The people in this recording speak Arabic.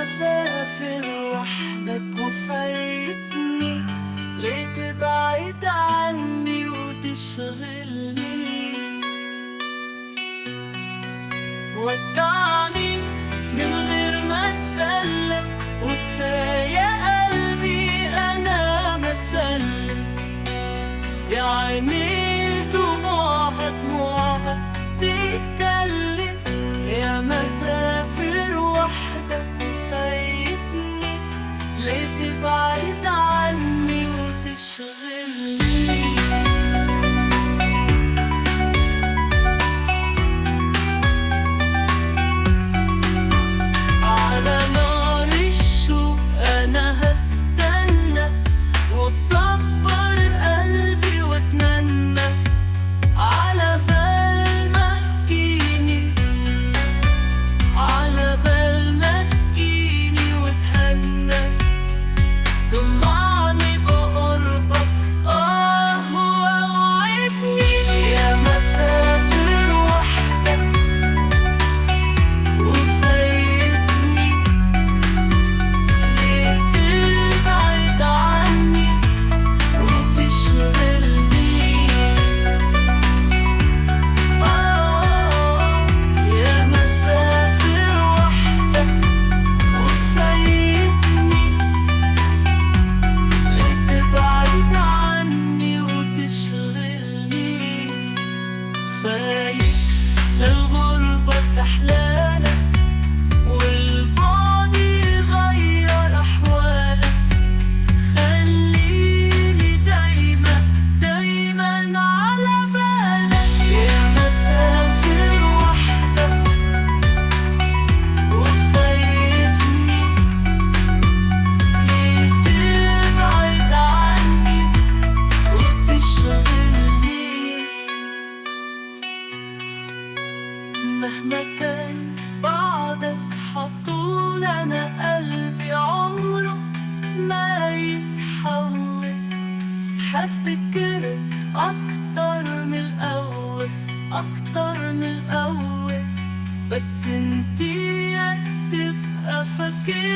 مسافر وحدك وفايتني، ليه تبعد عني وتشغلني؟ ودعني من غير ما تسلم، وكفاية قلبي أنا مسلم. دي عيني دموعها دموعها تتكلم، يا مسافر وحدك وفايتني، ليه تبعد عني وتشغلني؟ على نار الشوق أنا هستنى، وصبر قلبي واتمنى، على بال ما تجيني، على بال ما تجيني وتهنى. طمعني بقربك ووعدني، يا مسافر وحدك وفايتني، ليه تبعد عني وتشغلني؟ يا مسافر وحدك وفايتني، ليه تبعد عني وتشغلني؟ خايف للغربة تحلالك، والبعد يغير أحوالك. خليني دايما دايما على بالك، يا مسافر وحدك وفايتني، ليه تبعد عني وتشغلني؟ مهما كان بعدك حطول، أنا قلبي عمره ما يتحول. هفتكرك أكتر من الأول، أكتر من الأول، بس انتي ياك تبقى فاكر